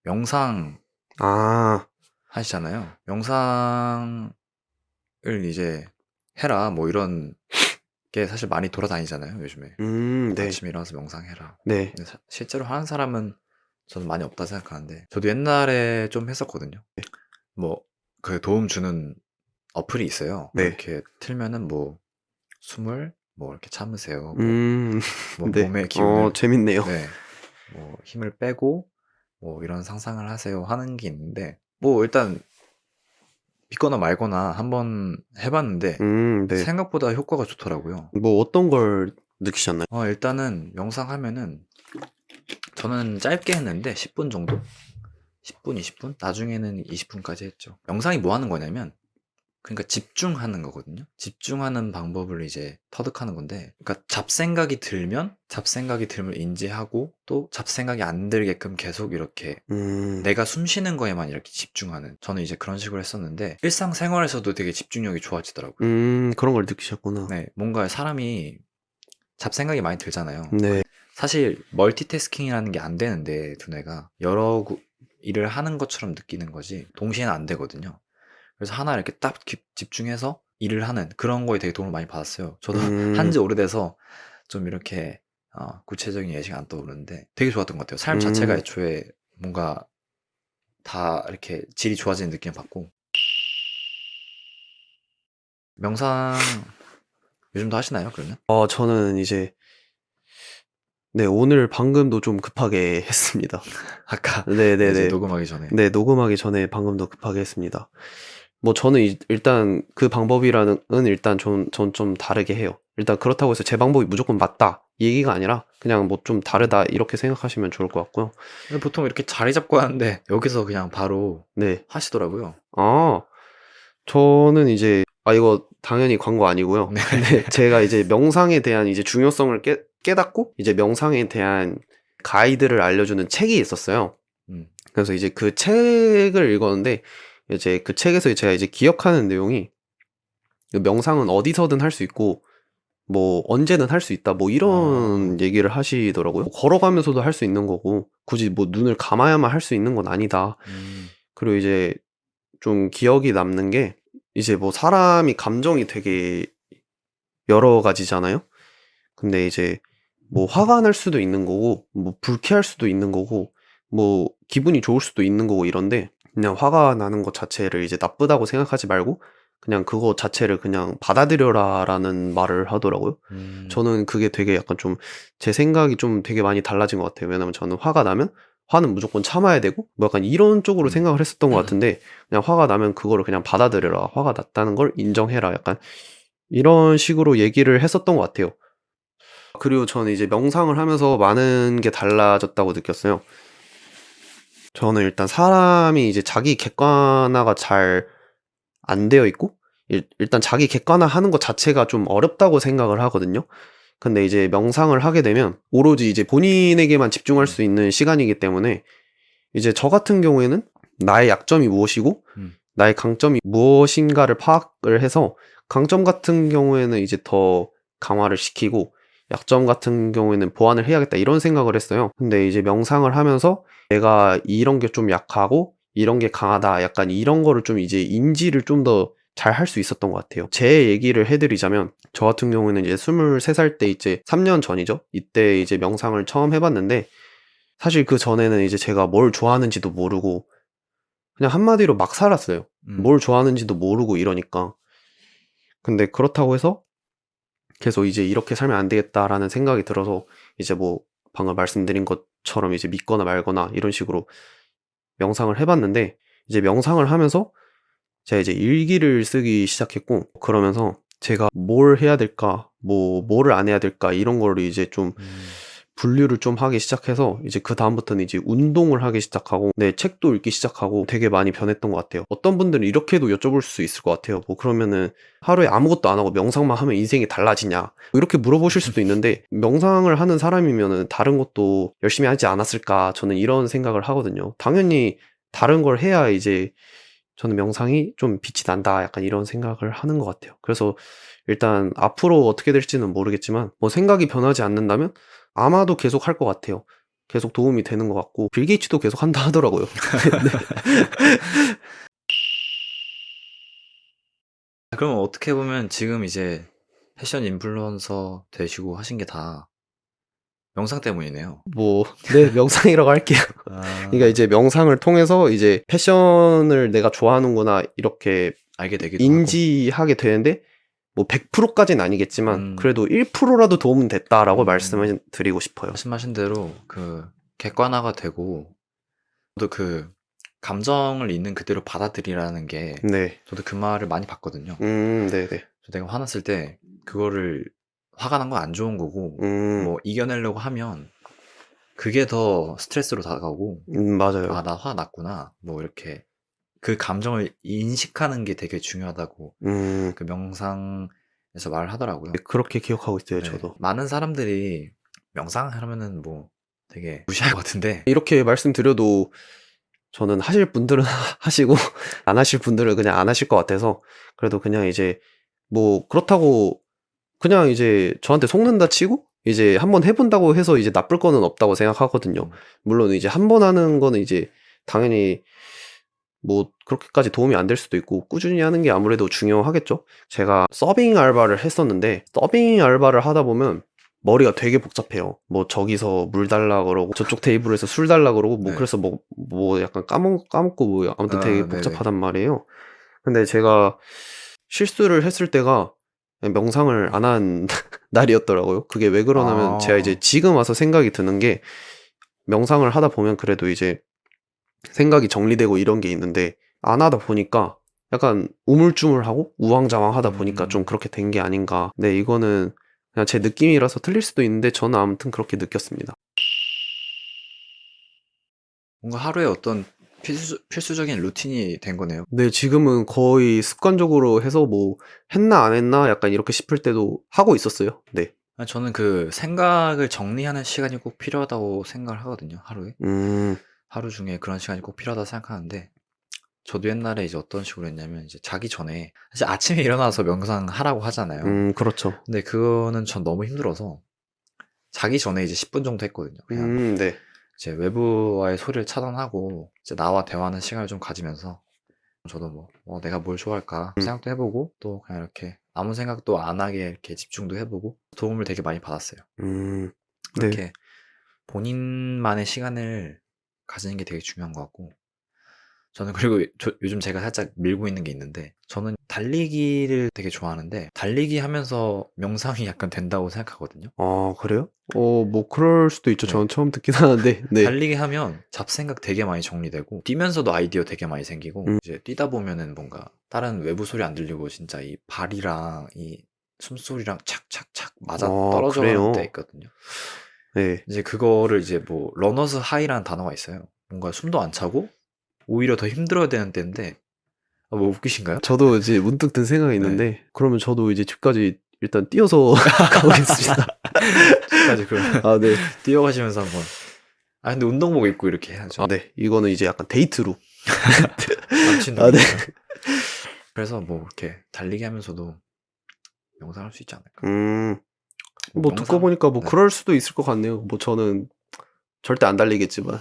명상 아, 하시잖아요. 명상을 이제 해라 뭐 이런 게 사실 많이 돌아다니잖아요, 요즘에. 네, 아침에 일어나서 명상해라. 네, 근데 실제로 하는 사람은 저는 많이 없다 생각하는데 저도 옛날에 좀 했었거든요. 뭐 그 도움 주는 어플이 있어요. 뭐 네, 이렇게 틀면은 뭐 숨을 뭐 이렇게 참으세요. 뭐, 음, 뭐 네, 몸의 기운을 재밌네요. 네, 뭐 힘을 빼고 뭐 이런 상상을 하세요 하는 게 있는데 뭐 일단 믿거나 말거나 한번 해봤는데 네. 생각보다 효과가 좋더라고요. 뭐 어떤 걸 느끼셨나요? 일단은 명상하면은 저는 짧게 했는데 10분 정도? 10분, 20분? 나중에는 20분까지 했죠. 명상이 뭐 하는 거냐면 그러니까 집중하는 거거든요. 집중하는 방법을 이제 터득하는 건데, 그러니까 잡생각이 들면 인지하고 또 잡생각이 안 들게끔 계속 이렇게 음, 내가 숨 쉬는 거에만 이렇게 집중하는. 저는 이제 그런 식으로 했었는데 일상생활에서도 되게 집중력이 좋아지더라고요. 그런 걸 느끼셨구나. 네, 뭔가 사람이 잡생각이 많이 들잖아요. 네, 사실 멀티태스킹이라는 게 안 되는데 두뇌가 일을 하는 것처럼 느끼는 거지 동시에는 안 되거든요. 그래서 하나 이렇게 딱 집중해서 일을 하는 그런 거에 되게 도움을 많이 받았어요. 저도 한 음, 지 오래돼서 좀 이렇게 구체적인 예시가 안 떠오르는데 되게 좋았던 것 같아요. 삶 자체가 음, 애초에 뭔가 다 이렇게 질이 좋아지는 느낌을 받고. 명상 요즘도 하시나요, 그러면? 저는 이제, 네, 오늘 방금도 좀 급하게 했습니다. 아까 네, 이제 네네네. 녹음하기 전에. 네, 녹음하기 전에 방금도 급하게 했습니다. 뭐 저는 일단 그 방법이라는 일단 전 좀 다르게 해요. 일단 그렇다고 해서 제 방법이 무조건 맞다 이 얘기가 아니라 그냥 뭐 좀 다르다 음. 이렇게 생각하시면 좋을 것 같고요. 근데 보통 이렇게 자리 잡고 하는데 여기서 그냥 바로 네. 하시더라고요. 아, 저는 이제 이거 당연히 광고 아니고요. 네. 근데 제가 이제 명상에 대한 이제 중요성을 깨닫고 이제 명상에 대한 가이드를 알려주는 책이 있었어요. 음. 그래서 이제 그 책을 읽었는데 이제 그 책에서 제가 이제 기억하는 내용이 그 명상은 어디서든 할 수 있고 뭐 언제든 할 수 있다 뭐 아. 이런 얘기를 하시더라고요. 뭐 걸어가면서도 할 수 있는 거고 굳이 뭐 눈을 감아야만 할 수 있는 건 아니다. 음. 그리고 이제 좀 기억이 남는 게 이제 뭐 사람이 감정이 되게 여러 가지잖아요. 근데 이제 뭐 화가 날 수도 있는 거고 뭐 불쾌할 수도 있는 거고 뭐 기분이 좋을 수도 있는 거고 이런데 그냥 화가 나는 것 자체를 이제 나쁘다고 생각하지 말고 그냥 그거 자체를 그냥 받아들여라라는 말을 하더라고요. 음. 저는 그게 되게 약간 좀 제 생각이 좀 되게 많이 달라진 것 같아요. 왜냐면 저는 화가 나면 화는 무조건 참아야 되고 뭐 약간 이런 쪽으로 음. 생각을 했었던 것 같은데 그냥 화가 나면 그거를 그냥 받아들여라. 화가 났다는 걸 인정해라. 약간 이런 식으로 얘기를 했었던 것 같아요. 그리고 저는 이제 명상을 하면서 많은 게 달라졌다고 느꼈어요. 저는 일단 사람이 이제 자기 객관화가 잘 안 되어 있고, 일단 자기 객관화하는 것 자체가 좀 어렵다고 생각을 하거든요. 근데 이제 명상을 하게 되면 오로지 이제 본인에게만 집중할 음. 수 있는 시간이기 때문에 이제 저 같은 경우에는 나의 약점이 무엇이고 음. 나의 강점이 무엇인가를 파악을 해서 강점 같은 경우에는 이제 더 강화를 시키고 약점 같은 경우에는 보완을 해야겠다 이런 생각을 했어요. 근데 이제 명상을 하면서 내가 이런 게 좀 약하고 이런 게 강하다 약간 이런 거를 좀 이제 인지를 좀 더 잘 할 수 있었던 것 같아요. 제 얘기를 해드리자면 저 같은 경우에는 이제 23살 때 이제 3년 전이죠. 이때 이제 명상을 처음 해봤는데 사실 그 전에는 이제 제가 뭘 좋아하는지도 모르고 그냥 한마디로 막 살았어요. 음. 뭘 좋아하는지도 모르고 이러니까. 근데 그렇다고 해서 계속 이제 '이렇게 살면 안 되겠다.'라는 생각이 들어서 이제 뭐 방금 말씀드린 것처럼 이제 믿거나 말거나 이런 식으로 명상을 해 봤는데 이제 명상을 하면서 제가 이제 일기를 쓰기 시작했고 그러면서 제가 '뭘 해야 될까? 뭐 뭐를 안 해야 될까?' 이런 거를 이제 좀 음. 분류를 좀 하기 시작해서 이제 그다음부터는 이제 운동을 하기 시작하고 네 책도 읽기 시작하고 되게 많이 변했던 것 같아요. 어떤 분들은 이렇게도 여쭤볼 수 있을 것 같아요. 뭐 그러면은 "하루에 아무것도 안 하고 명상만 하면 인생이 달라지냐?" 뭐 이렇게 물어보실 수도 있는데 명상을 하는 사람이면은 '다른 것도 열심히 하지 않았을까?' 저는 이런 생각을 하거든요. 당연히 다른 걸 해야 이제 저는 '명상이 좀 빛이 난다.' 약간 이런 생각을 하는 것 같아요. 그래서 일단 앞으로 어떻게 될지는 모르겠지만 뭐 생각이 변하지 않는다면 아마도 계속 할 것 같아요. 계속 도움이 되는 것 같고 빌 게이츠도 계속 한다 하더라고요. 그럼 어떻게 보면 지금 이제 패션 인플루언서 되시고 하신 게 다 영상 때문이네요. 뭐, 네, 명상이라고 할게요. 그러니까 이제 명상을 통해서 이제 패션을 내가 좋아하는구나 이렇게 알게 되기도 인지하게 되는데 뭐 100%까지는 아니겠지만 음. 그래도 1%라도 도움은 됐다라고 말씀을 드리고 싶어요. 말씀하신 대로 그 객관화가 되고 저도 그 감정을 있는 그대로 받아들이라는 게 네. 저도 그 말을 많이 봤거든요. 네네. 저 내가 화났을 때 그거를 화가 난 건 안 좋은 거고 뭐 이겨내려고 하면 그게 더 스트레스로 다가오고 맞아요. 아, 나 화 났구나. 뭐 이렇게 그 감정을 인식하는 게 되게 중요하다고 그 명상에서 말을 하더라고요. 그렇게 기억하고 있어요, 네, 저도. 많은 사람들이 명상하면은 뭐 되게 무시할 것 같은데 이렇게 말씀드려도 저는 하실 분들은 하시고 안 하실 분들은 그냥 안 하실 것 같아서 그래도 그냥 이제 뭐 그렇다고 그냥 이제 저한테 속는다 치고 이제 한번 해본다고 해서 이제 나쁠 거는 없다고 생각하거든요. 물론 이제 한 번 하는 거는 이제 당연히 뭐 그렇게까지 도움이 안 될 수도 있고 꾸준히 하는 게 아무래도 중요하겠죠. 제가 서빙 알바를 했었는데 서빙 알바를 하다 보면 머리가 되게 복잡해요. 뭐 저기서 물 달라 그러고 저쪽 테이블에서 술 달라 그러고 뭐 네. 그래서 뭐 약간 까먹고 뭐 아무튼 되게 네네. 복잡하단 말이에요. 근데 제가 실수를 했을 때가 명상을 안 한 날이었더라고요. 그게 왜 그러냐면 제가 이제 지금 와서 생각이 드는 게 명상을 하다 보면 그래도 이제 생각이 정리되고 이런 게 있는데 안 하다 보니까 약간 우물쭈물하고 우왕좌왕하다 보니까 좀 그렇게 된 게 아닌가. 네, 이거는 그냥 제 느낌이라서 틀릴 수도 있는데 저는 아무튼 그렇게 느꼈습니다. 뭔가 하루에 어떤 필수적인 루틴이 된 거네요. 네, 지금은 거의 습관적으로 해서 뭐 했나 안 했나 약간 이렇게 싶을 때도 하고 있었어요. 네. 저는 그 생각을 정리하는 시간이 꼭 필요하다고 생각을 하거든요, 하루에. 하루 중에 그런 시간이 꼭 필요하다고 생각하는데, 저도 옛날에 이제 어떤 식으로 했냐면, 이제 자기 전에, 사실 아침에 일어나서 명상하라고 하잖아요. 그렇죠. 근데 그거는 전 너무 힘들어서, 자기 전에 이제 10분 정도 했거든요. 그냥 네. 이제 외부와의 소리를 차단하고, 이제 나와 대화하는 시간을 좀 가지면서, 저도 뭐, 내가 뭘 좋아할까 생각도 해보고, 또 그냥 이렇게 아무 생각도 안 하게 이렇게 집중도 해보고, 도움을 되게 많이 받았어요. 네. 그렇게 본인만의 시간을 가지는 게 되게 중요한 것 같고, 저는 그리고 요즘 제가 살짝 밀고 있는 게 있는데, 저는 달리기를 되게 좋아하는데, 달리기 하면서 명상이 약간 된다고 생각하거든요. 아, 그래요? 뭐 그럴 수도 있죠. 네. 저는 처음 듣긴 하는데. 네. 달리기 하면 잡생각 되게 많이 정리되고, 뛰면서도 아이디어 되게 많이 생기고, 이제 뛰다 보면은 뭔가 다른 외부 소리 안 들리고, 진짜 이 발이랑 이 숨소리랑 착착착 맞아 떨어져 가는 그래요? 때 있거든요. 네. 이제 그거를 이제 뭐 러너스 하이라는 단어가 있어요. 뭔가 숨도 안 차고 오히려 더 힘들어야 되는 때인데 뭐 웃기신가요? 저도 이제 문득 든 생각이 네. 있는데 그러면 저도 이제 집까지 일단 뛰어서 가보겠습니다. 집까지 그러면 아, 네. 뛰어가시면서 한번 근데 운동복 입고 이렇게 해야죠. 아, 네. 이거는 이제 약간 데이트로. 남친도 아, 네. 그래서 뭐 이렇게 달리기 하면서도 명상할 수 있지 않을까. 뭐 듣고 보니까 뭐 네. 그럴 수도 있을 것 같네요. 뭐 저는 절대 안 달리겠지만.